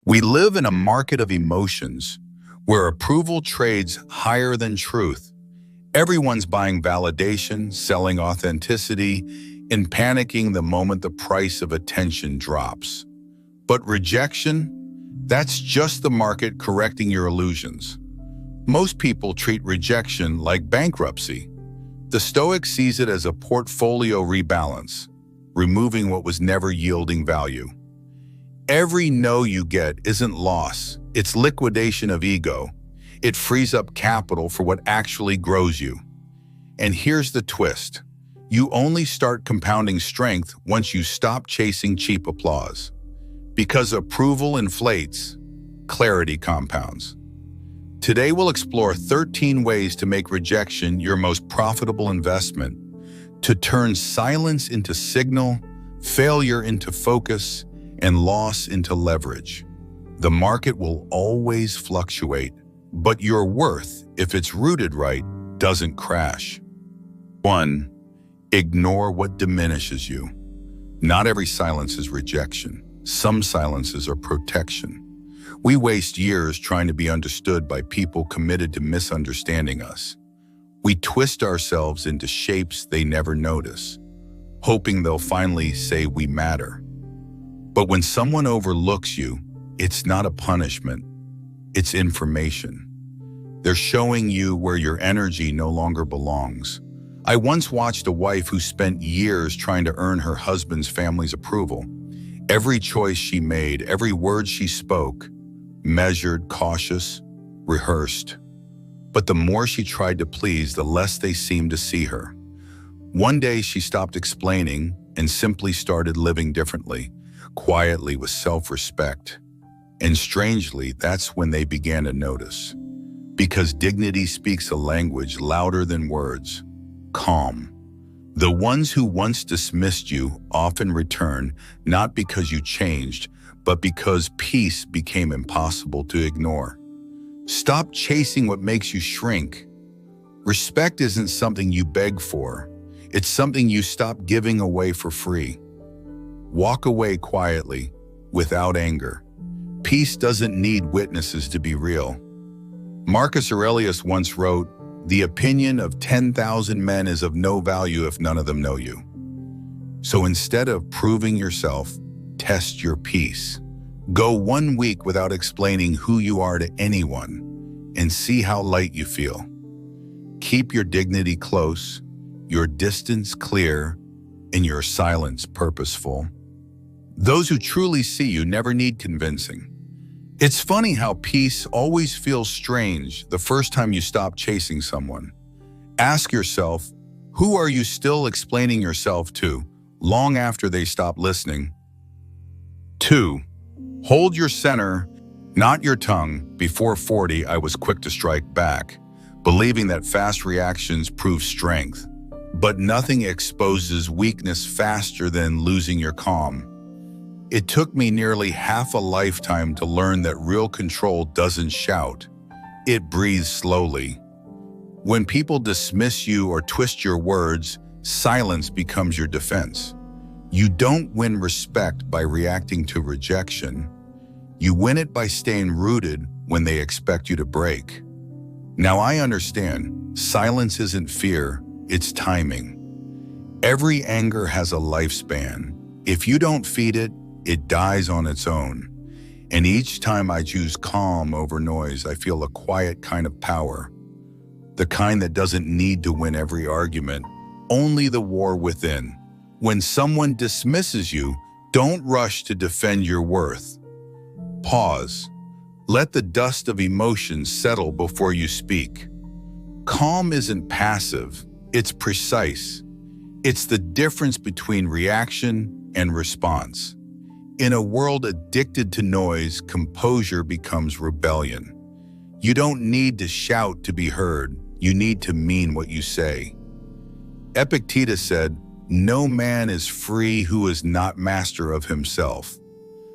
We live in a market of emotions where approval trades higher than truth. Everyone's buying validation, selling authenticity, and panicking the moment the price of attention drops. But rejection? That's just the market correcting your illusions. Most people treat rejection like bankruptcy. The Stoic sees it as a portfolio rebalance, removing what was never yielding value. Every no you get isn't loss, it's liquidation of ego. It frees up capital for what actually grows you. And here's the twist. You only start compounding strength once you stop chasing cheap applause. Because approval inflates, clarity compounds. Today we'll explore 13 ways to make rejection your most profitable investment, to turn silence into signal, failure into focus, and loss into leverage. The market will always fluctuate, but your worth, if it's rooted right, doesn't crash. 1. Ignore what diminishes you. Not every silence is rejection. Some silences are protection. We waste years trying to be understood by people committed to misunderstanding us. We twist ourselves into shapes they never notice, hoping they'll finally say we matter. But when someone overlooks you, it's not a punishment, it's information. They're showing you where your energy no longer belongs. I once watched a wife who spent years trying to earn her husband's family's approval. Every choice she made, every word she spoke, measured, cautious, rehearsed. But the more she tried to please, the less they seemed to see her. One day she stopped explaining and simply started living differently, quietly with self-respect. And strangely, that's when they began to notice. Because dignity speaks a language louder than words. Calm. The ones who once dismissed you often return, not because you changed, but because peace became impossible to ignore. Stop chasing what makes you shrink. Respect isn't something you beg for. It's something you stop giving away for free. Walk away quietly, without anger. Peace doesn't need witnesses to be real. Marcus Aurelius once wrote, "The opinion of 10,000 men is of no value if none of them know you." So instead of proving yourself, test your peace. Go 1 week without explaining who you are to anyone and see how light you feel. Keep your dignity close, your distance clear, and your silence purposeful. Those who truly see you never need convincing. It's funny how peace always feels strange the first time you stop chasing someone. Ask yourself, who are you still explaining yourself to long after they stop listening? 2. Hold your center, not your tongue. Before 40, I was quick to strike back, believing that fast reactions prove strength. But nothing exposes weakness faster than losing your calm. It took me nearly half a lifetime to learn that real control doesn't shout. It breathes slowly. When people dismiss you or twist your words, silence becomes your defense. You don't win respect by reacting to rejection. You win it by staying rooted when they expect you to break. Now I understand, silence isn't fear, it's timing. Every anger has a lifespan. If you don't feed it, it dies on its own. And each time I choose calm over noise, I feel a quiet kind of power. The kind that doesn't need to win every argument, only the war within. When someone dismisses you, don't rush to defend your worth. Pause. Let the dust of emotions settle before you speak. Calm isn't passive, it's precise. It's the difference between reaction and response. In a world addicted to noise, composure becomes rebellion. You don't need to shout to be heard. You need to mean what you say. Epictetus said, "No man is free who is not master of himself."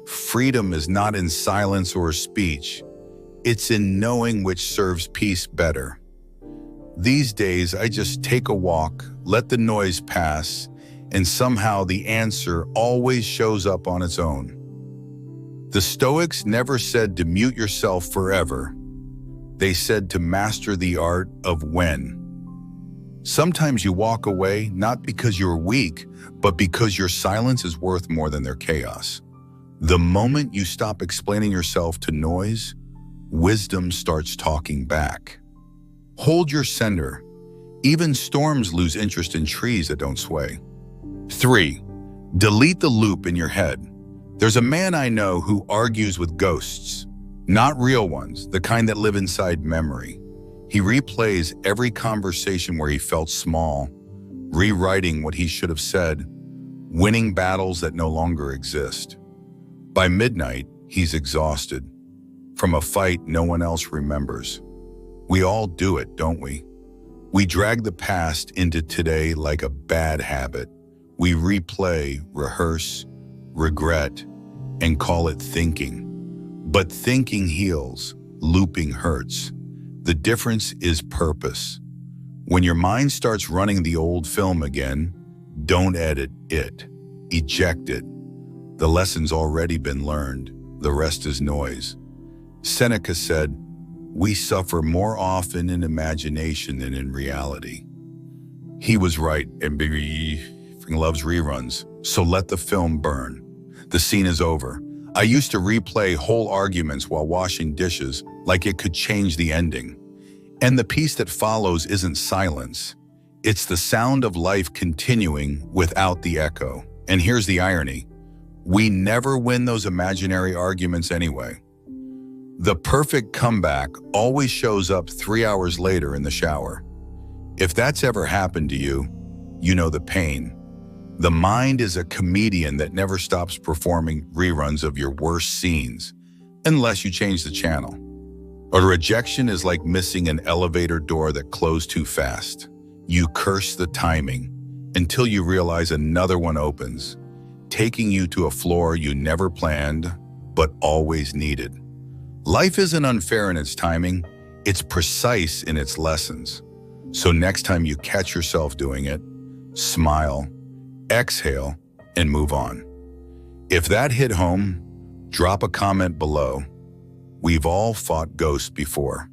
Freedom is not in silence or speech. It's in knowing which serves peace better. These days, I just take a walk, let the noise pass, and somehow the answer always shows up on its own. The Stoics never said to mute yourself forever. They said to master the art of when. Sometimes you walk away not because you're weak, but because your silence is worth more than their chaos. The moment you stop explaining yourself to noise, wisdom starts talking back. Hold your center. Even storms lose interest in trees that don't sway. 3. Delete the loop in your head. There's a man I know who argues with ghosts. Not real ones, the kind that live inside memory. He replays every conversation where he felt small, rewriting what he should have said, winning battles that no longer exist. By midnight, he's exhausted. From a fight no one else remembers. We all do it, don't we? We drag the past into today like a bad habit. We replay, rehearse, regret, and call it thinking. But thinking heals, looping hurts. The difference is purpose. When your mind starts running the old film again, don't edit it, eject it. The lesson's already been learned, the rest is noise. Seneca said, "We suffer more often in imagination than in reality." He was right, and Biggie loves reruns, so let the film burn. The scene is over. I used to replay whole arguments while washing dishes like it could change the ending. And the piece that follows isn't silence. It's the sound of life continuing without the echo. And here's the irony. We never win those imaginary arguments anyway. The perfect comeback always shows up 3 hours later in the shower. If that's ever happened to you, you know the pain. The mind is a comedian that never stops performing reruns of your worst scenes, unless you change the channel. A rejection is like missing an elevator door that closed too fast. You curse the timing until you realize another one opens, taking you to a floor you never planned, but always needed. Life isn't unfair in its timing, it's precise in its lessons. So next time you catch yourself doing it, smile, exhale, and move on. If that hit home, drop a comment below. We've all fought ghosts before.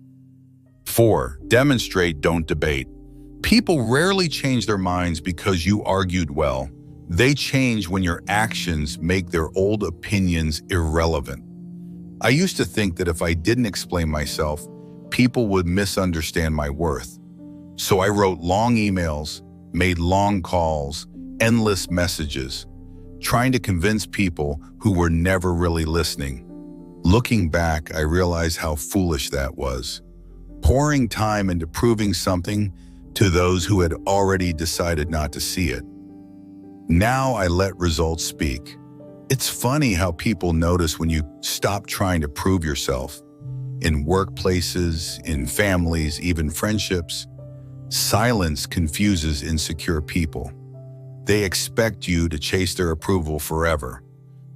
4. Demonstrate, don't debate. People rarely change their minds because you argued well. They change when your actions make their old opinions irrelevant. I used to think that if I didn't explain myself, people would misunderstand my worth. So I wrote long emails, made long calls, endless messages, trying to convince people who were never really listening. Looking back, I realized how foolish that was. Pouring time into proving something to those who had already decided not to see it. Now I let results speak. It's funny how people notice when you stop trying to prove yourself. In workplaces, in families, even friendships, silence confuses insecure people. They expect you to chase their approval forever.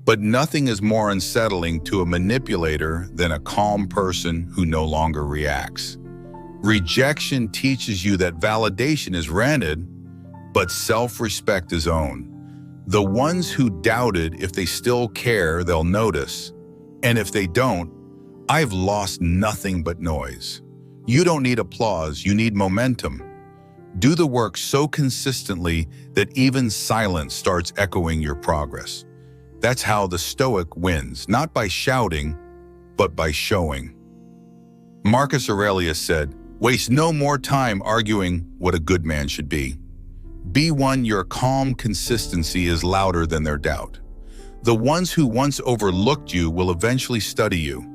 But nothing is more unsettling to a manipulator than a calm person who no longer reacts. Rejection teaches you that validation is rented, but self-respect is owned. The ones who doubted if they still care, they'll notice. And if they don't, I've lost nothing but noise. You don't need applause, you need momentum. Do the work so consistently that even silence starts echoing your progress. That's how the Stoic wins, not by shouting, but by showing. Marcus Aurelius said, "Waste no more time arguing what a good man should be. Be one your calm consistency is louder than their doubt. The ones who once overlooked you will eventually study you.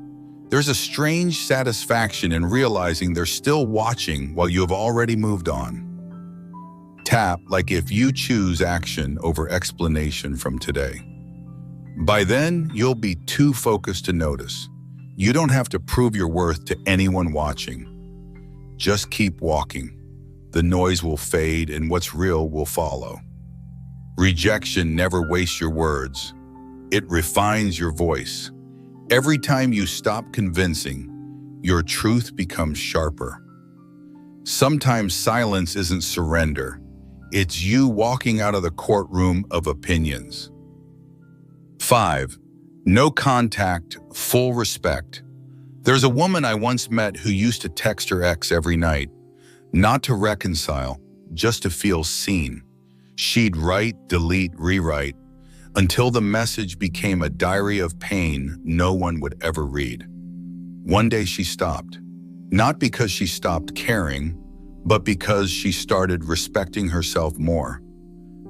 There's a strange satisfaction in realizing they're still watching while you have already moved on." Tap like if you choose action over explanation from today. By then, you'll be too focused to notice. You don't have to prove your worth to anyone watching. Just keep walking. The noise will fade and what's real will follow. Rejection never wastes your words. It refines your voice. Every time you stop convincing, your truth becomes sharper. Sometimes silence isn't surrender. It's you walking out of the courtroom of opinions. 5. No contact, full respect. There's a woman I once met who used to text her ex every night, not to reconcile, just to feel seen. She'd write, delete, rewrite, until the message became a diary of pain no one would ever read. One day she stopped, not because she stopped caring, but because she started respecting herself more.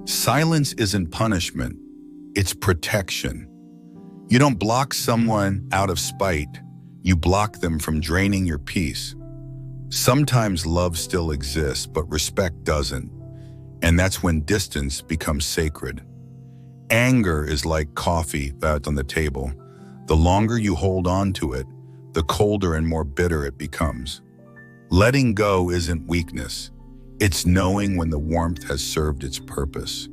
Silence isn't punishment, it's protection. You don't block someone out of spite, you block them from draining your peace. Sometimes love still exists, but respect doesn't, and that's when distance becomes sacred. Anger is like coffee out on the table. The longer you hold on to it, the colder and more bitter it becomes. Letting go isn't weakness. It's knowing when the warmth has served its purpose.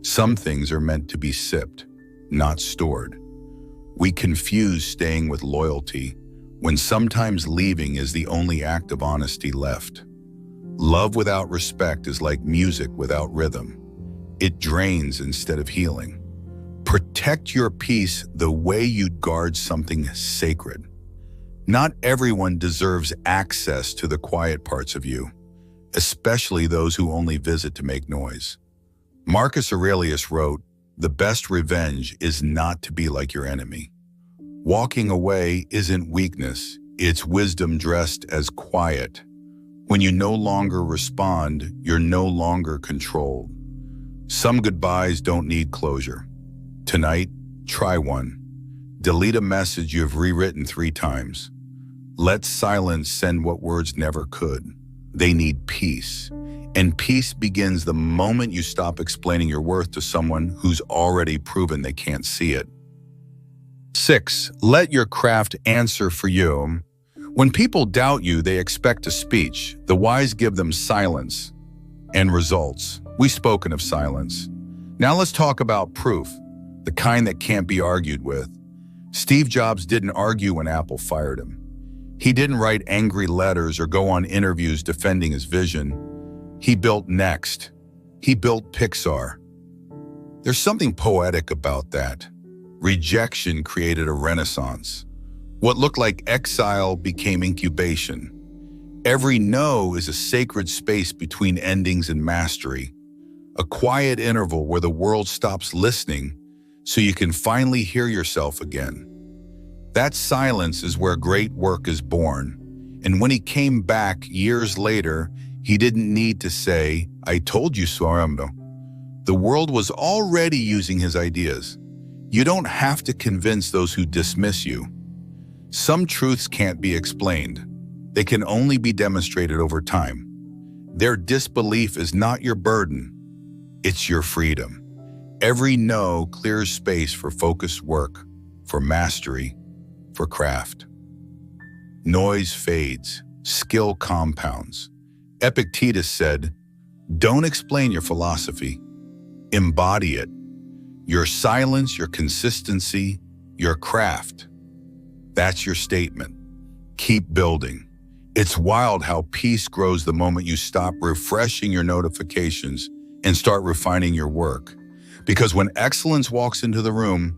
Some things are meant to be sipped, not stored. We confuse staying with loyalty when sometimes leaving is the only act of honesty left. Love without respect is like music without rhythm. It drains instead of healing. Protect your peace the way you'd guard something sacred. Not everyone deserves access to the quiet parts of you, especially those who only visit to make noise. Marcus Aurelius wrote, "The best revenge is not to be like your enemy." Walking away isn't weakness, it's wisdom dressed as quiet. When you no longer respond, you're no longer controlled. Some goodbyes don't need closure. Tonight, try one. Delete a message you have rewritten 3 times. Let silence send what words never could. They need peace. And peace begins the moment you stop explaining your worth to someone who's already proven they can't see it. 6. Let your craft answer for you. When people doubt you, they expect a speech. The wise give them silence and results. We've spoken of silence. Now let's talk about proof, the kind that can't be argued with. Steve Jobs didn't argue when Apple fired him. He didn't write angry letters or go on interviews defending his vision. He built Next. He built Pixar. There's something poetic about that. Rejection created a renaissance. What looked like exile became incubation. Every no is a sacred space between endings and mastery. A quiet interval where the world stops listening so you can finally hear yourself again. That silence is where great work is born. And when he came back years later, he didn't need to say, "I told you so." The world was already using his ideas. You don't have to convince those who dismiss you. Some truths can't be explained. They can only be demonstrated over time. Their disbelief is not your burden. It's your freedom. Every no clears space for focused work, for mastery, for craft. Noise fades, skill compounds. Epictetus said, "Don't explain your philosophy. Embody it. Your silence, your consistency, your craft. That's your statement. Keep building." It's wild how peace grows the moment you stop refreshing your notifications and start refining your work. Because when excellence walks into the room,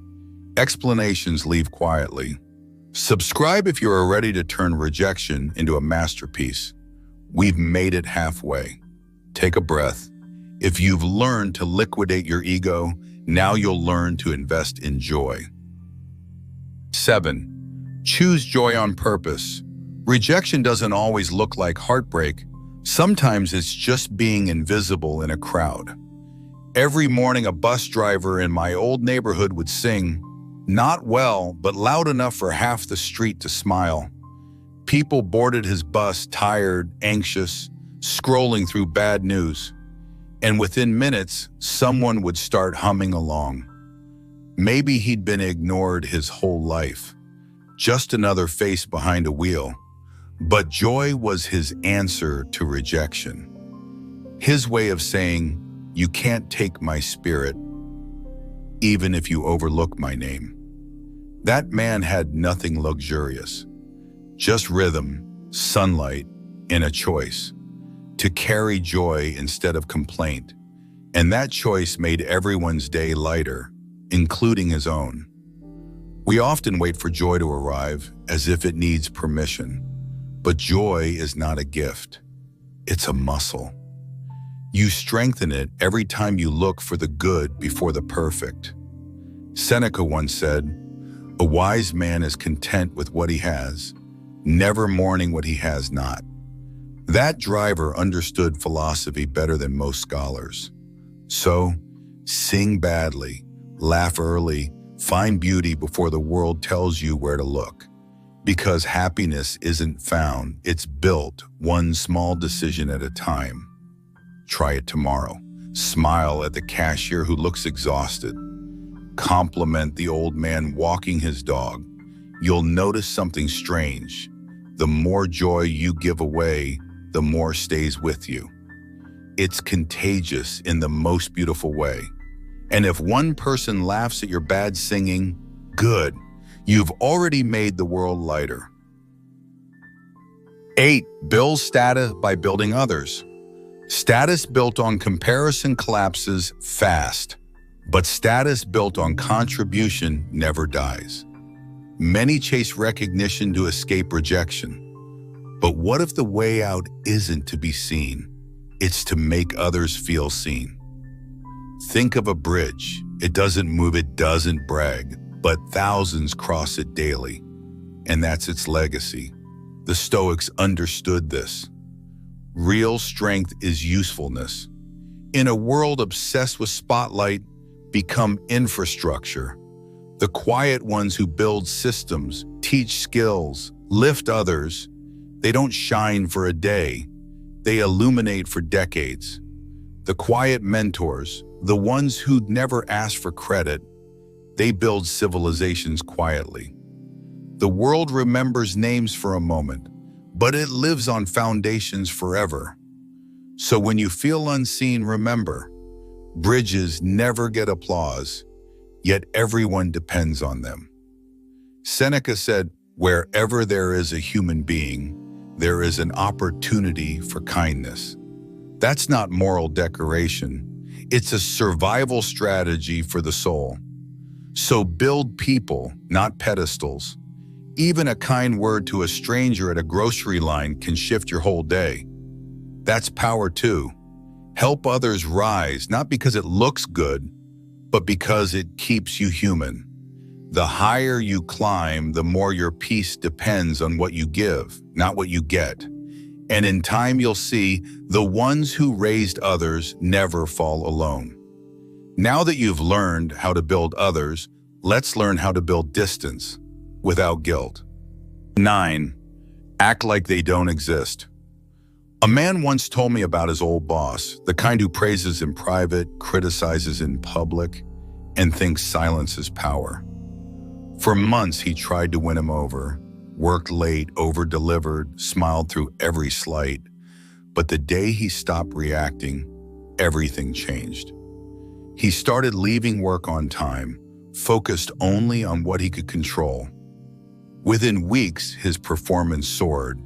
explanations leave quietly. Subscribe if you are ready to turn rejection into a masterpiece. We've made it halfway. Take a breath. If you've learned to liquidate your ego, now you'll learn to invest in joy. 7. Choose joy on purpose. Rejection doesn't always look like heartbreak. Sometimes it's just being invisible in a crowd. Every morning, a bus driver in my old neighborhood would sing, not well, but loud enough for half the street to smile. People boarded his bus tired, anxious, scrolling through bad news. And within minutes, someone would start humming along. Maybe he'd been ignored his whole life. Just another face behind a wheel. But joy was his answer to rejection. His way of saying, "You can't take my spirit, even if you overlook my name." That man had nothing luxurious, just rhythm, sunlight, and a choice to carry joy instead of complaint. And that choice made everyone's day lighter, including his own. We often wait for joy to arrive as if it needs permission. But joy is not a gift. It's a muscle. You strengthen it every time you look for the good before the perfect. Seneca once said, "A wise man is content with what he has, never mourning what he has not." That driver understood philosophy better than most scholars. So, sing badly, laugh early, find beauty before the world tells you where to look. Because happiness isn't found, it's built one small decision at a time. Try it tomorrow. Smile at the cashier who looks exhausted. Compliment the old man walking his dog. You'll notice something strange. The more joy you give away, the more stays with you. It's contagious in the most beautiful way. And if one person laughs at your bad singing, good. You've already made the world lighter. 8. Build status by building others. Status built on comparison collapses fast, but status built on contribution never dies. Many chase recognition to escape rejection. But what if the way out isn't to be seen? It's to make others feel seen. Think of a bridge. It doesn't move, it doesn't brag, but thousands cross it daily. And that's its legacy. The Stoics understood this. Real strength is usefulness. In a world obsessed with spotlight, become infrastructure. The quiet ones who build systems, teach skills, lift others, they don't shine for a day. They illuminate for decades. The quiet mentors, the ones who'd never ask for credit, they build civilizations quietly. The world remembers names for a moment, but it lives on foundations forever. So when you feel unseen, remember, bridges never get applause, yet everyone depends on them. Seneca said, "Wherever there is a human being, there is an opportunity for kindness." That's not moral decoration. It's a survival strategy for the soul. So build people, not pedestals. Even a kind word to a stranger at a grocery line can shift your whole day. That's power too. Help others rise, not because it looks good, but because it keeps you human. The higher you climb, the more your peace depends on what you give, not what you get. And in time you'll see the ones who raised others never fall alone. Now that you've learned how to build others, let's learn how to build distance without guilt. 9. Act like they don't exist. A man once told me about his old boss, the kind who praises in private, criticizes in public, and thinks silence is power. For months he tried to win him over, worked late, over-delivered, smiled through every slight. But the day he stopped reacting, everything changed. He started leaving work on time, focused only on what he could control. Within weeks, his performance soared,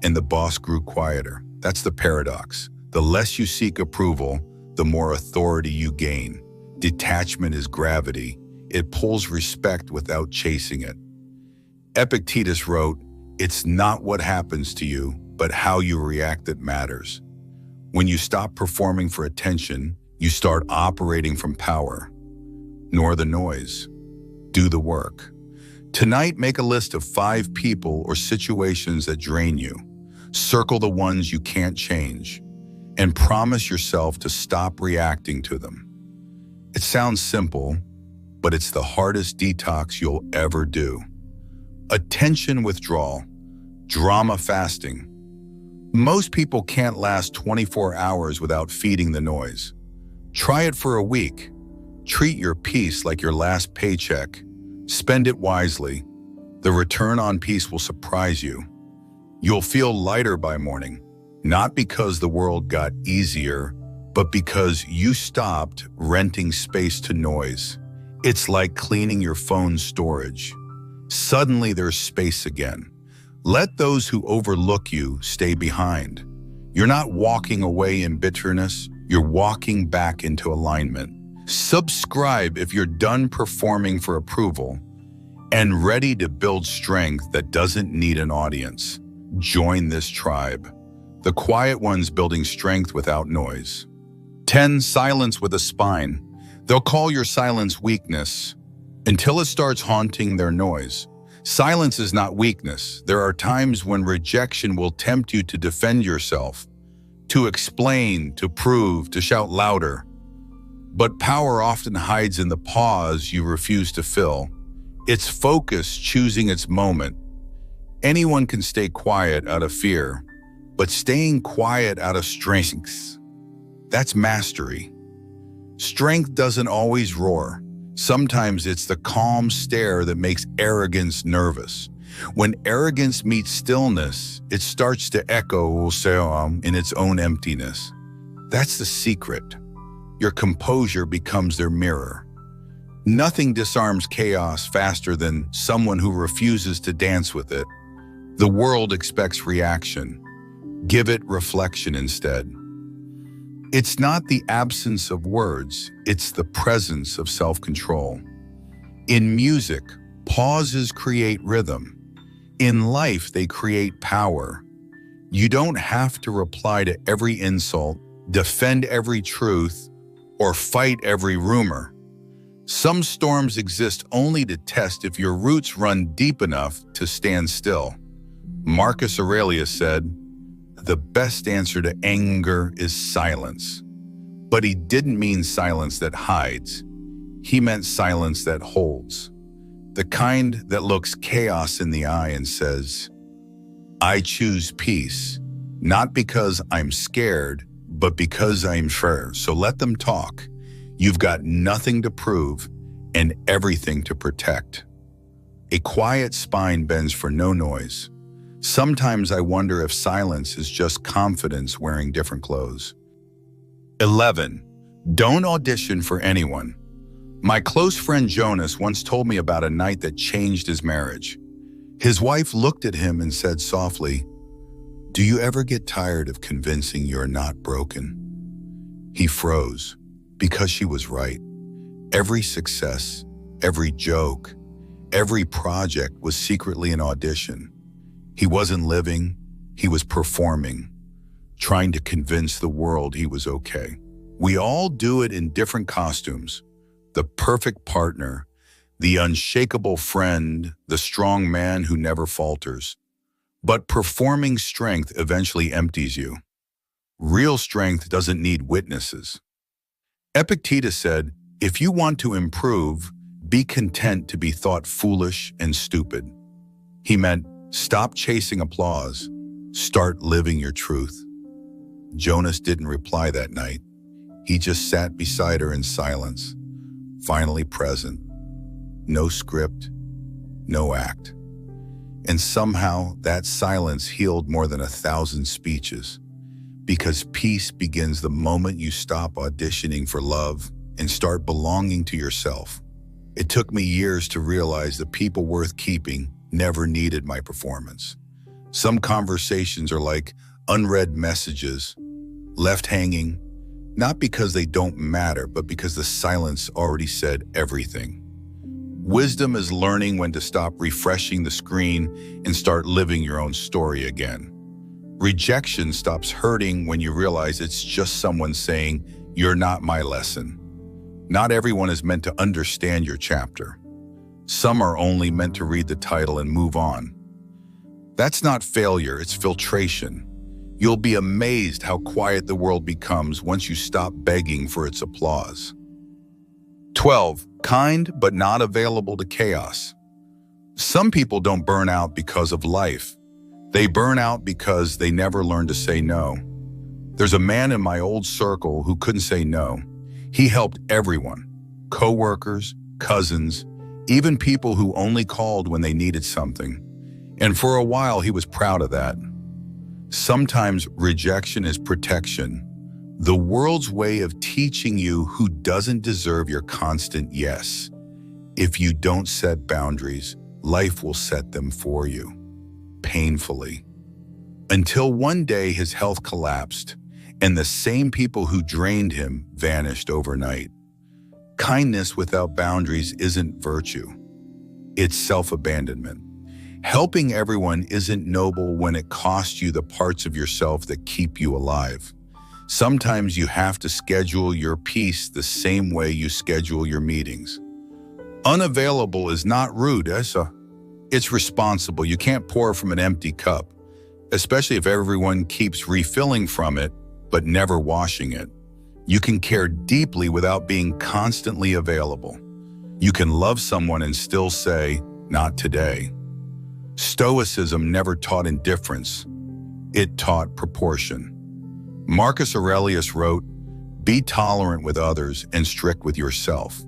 and the boss grew quieter. That's the paradox. The less you seek approval, the more authority you gain. Detachment is gravity. It pulls respect without chasing it. Epictetus wrote, "It's not what happens to you, but how you react that matters." When you stop performing for attention, you start operating from power. Ignore the noise. Do the work. Tonight, make a list of 5 people or situations that drain you. Circle the ones you can't change, and promise yourself to stop reacting to them. It sounds simple, but it's the hardest detox you'll ever do. Attention withdrawal, drama fasting. Most people can't last 24 hours without feeding the noise. Try it for a week. Treat your peace like your last paycheck. Spend it wisely. The return on peace will surprise you. You'll feel lighter by morning, not because the world got easier, but because you stopped renting space to noise. It's like cleaning your phone's storage. Suddenly there's space again. Let those who overlook you stay behind. You're not walking away in bitterness, you're walking back into alignment. Subscribe if you're done performing for approval and ready to build strength that doesn't need an audience. Join this tribe, the quiet ones building strength without noise. 10. Silence with a spine. They'll call your silence weakness until it starts haunting their noise. Silence is not weakness. There are times when rejection will tempt you to defend yourself, to explain, to prove, to shout louder. But power often hides in the pause you refuse to fill. It's focus choosing its moment. Anyone can stay quiet out of fear, but staying quiet out of strength, that's mastery. Strength doesn't always roar. Sometimes it's the calm stare that makes arrogance nervous. When arrogance meets stillness, it starts to echo in its own emptiness. That's the secret. Your composure becomes their mirror. Nothing disarms chaos faster than someone who refuses to dance with it. The world expects reaction. Give it reflection instead. It's not the absence of words, it's the presence of self-control. In music, pauses create rhythm. In life, they create power. You don't have to reply to every insult, defend every truth, or fight every rumor. Some storms exist only to test if your roots run deep enough to stand still. Marcus Aurelius said, "The best answer to anger is silence." But he didn't mean silence that hides. He meant silence that holds. The kind that looks chaos in the eye and says, "I choose peace, not because I'm scared, but because I'm fair." So let them talk. You've got nothing to prove and everything to protect. A quiet spine bends for no noise. Sometimes I wonder if silence is just confidence wearing different clothes. 11. Don't audition for anyone. My close friend Jonas once told me about a night that changed his marriage. His wife looked at him and said softly, "Do you ever get tired of convincing you're not broken?" He froze, because she was right. Every success, every joke, every project was secretly an audition. He wasn't living, he was performing, trying to convince the world he was okay. We all do it in different costumes. The perfect partner, the unshakable friend, the strong man who never falters. But performing strength eventually empties you. Real strength doesn't need witnesses. Epictetus said, "If you want to improve, be content to be thought foolish and stupid." He meant, stop chasing applause, start living your truth. Jonas didn't reply that night. He just sat beside her in silence, finally present. No script, no act. And somehow that silence healed more than 1,000 speeches. Because peace begins the moment you stop auditioning for love and start belonging to yourself. It took me years to realize that people worth keeping never needed my performance. Some conversations are like unread messages, left hanging, not because they don't matter, but because the silence already said everything. Wisdom is learning when to stop refreshing the screen and start living your own story again. Rejection stops hurting when you realize it's just someone saying, "You're not my lesson." Not everyone is meant to understand your chapter. Some are only meant to read the title and move on. That's not failure, it's filtration. You'll be amazed how quiet the world becomes once you stop begging for its applause. 12. Kind but not available to chaos. Some people don't burn out because of life. They burn out because they never learned to say no. There's a man in my old circle who couldn't say no. He helped everyone, coworkers, cousins, even people who only called when they needed something. And for a while, he was proud of that. Sometimes rejection is protection, the world's way of teaching you who doesn't deserve your constant yes. If you don't set boundaries, life will set them for you, painfully. Until one day his health collapsed, and the same people who drained him vanished overnight. Kindness without boundaries isn't virtue. It's self-abandonment. Helping everyone isn't noble when it costs you the parts of yourself that keep you alive. Sometimes you have to schedule your peace the same way you schedule your meetings. Unavailable is not rude, it's responsible. You can't pour from an empty cup, especially if everyone keeps refilling from it but never washing it. You can care deeply without being constantly available. You can love someone and still say, "Not today." Stoicism never taught indifference. It taught proportion. Marcus Aurelius wrote, "Be tolerant with others and strict with yourself."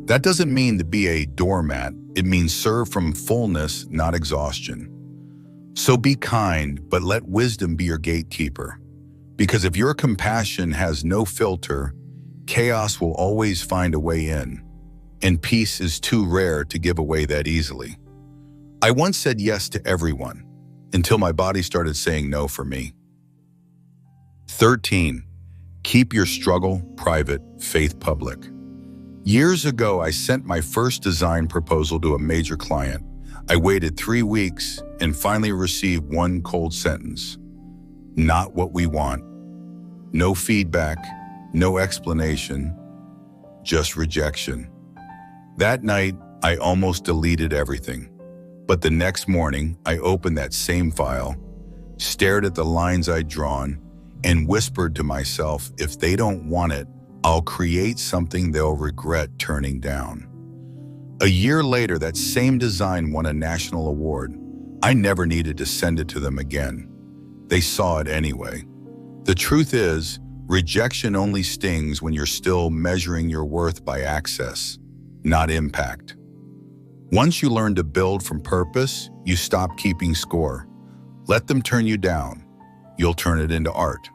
That doesn't mean to be a doormat. It means serve from fullness, not exhaustion. So be kind, but let wisdom be your gatekeeper. Because if your compassion has no filter, chaos will always find a way in, and peace is too rare to give away that easily. I once said yes to everyone, until my body started saying no for me. 13. Keep your struggle private, faith public. Years ago, I sent my first design proposal to a major client. I waited 3 weeks and finally received one cold sentence. "Not what we want." No feedback, no explanation, just rejection. That night, I almost deleted everything. But the next morning, I opened that same file, stared at the lines I'd drawn, and whispered to myself, if they don't want it, I'll create something they'll regret turning down. A year later, that same design won a national award. I never needed to send it to them again. They saw it anyway. The truth is, rejection only stings when you're still measuring your worth by access, not impact. Once you learn to build from purpose, you stop keeping score. Let them turn you down. You'll turn it into art.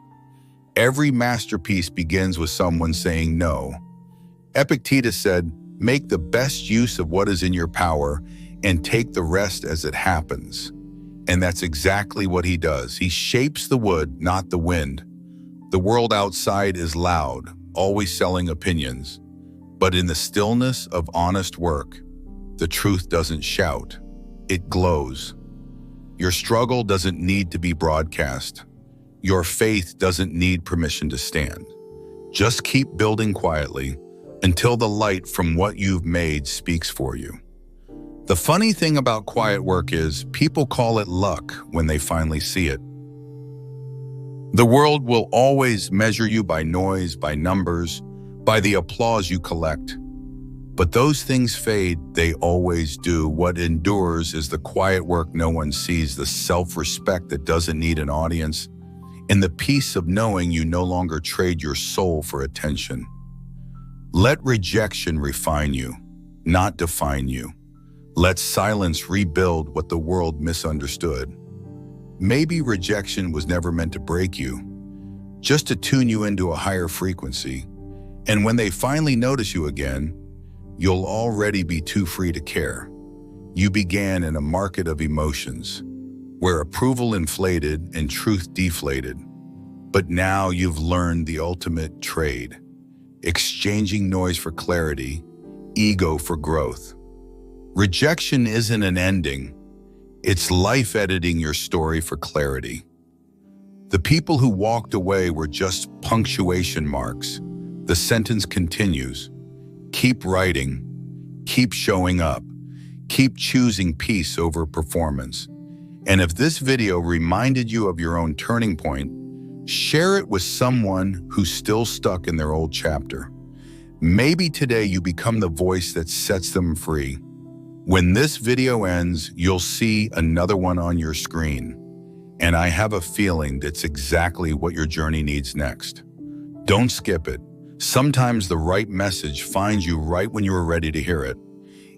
Every masterpiece begins with someone saying no. Epictetus said, "Make the best use of what is in your power and take the rest as it happens." And that's exactly what he does. He shapes the wood, not the wind. The world outside is loud, always selling opinions. But in the stillness of honest work, the truth doesn't shout, it glows. Your struggle doesn't need to be broadcast. Your faith doesn't need permission to stand. Just keep building quietly until the light from what you've made speaks for you. The funny thing about quiet work is people call it luck when they finally see it. The world will always measure you by noise, by numbers, by the applause you collect. But those things fade, they always do. What endures is the quiet work no one sees, the self-respect that doesn't need an audience, and the peace of knowing you no longer trade your soul for attention. Let rejection refine you, not define you. Let silence rebuild what the world misunderstood. Maybe rejection was never meant to break you, just to tune you into a higher frequency. And when they finally notice you again, you'll already be too free to care. You began in a market of emotions, where approval inflated and truth deflated. But now you've learned the ultimate trade, exchanging noise for clarity, ego for growth. Rejection isn't an ending, it's life editing your story for clarity. The people who walked away were just punctuation marks. The sentence continues. Keep writing, keep showing up, keep choosing peace over performance. And if this video reminded you of your own turning point, share it with someone who's still stuck in their old chapter. Maybe today you become the voice that sets them free. When this video ends, you'll see another one on your screen. And I have a feeling that's exactly what your journey needs next. Don't skip it. Sometimes the right message finds you right when you are ready to hear it.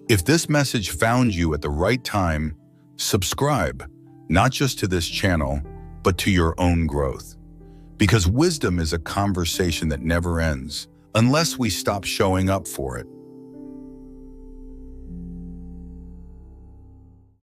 If this message found you at the right time, subscribe, not just to this channel, but to your own growth. Because wisdom is a conversation that never ends, unless we stop showing up for it.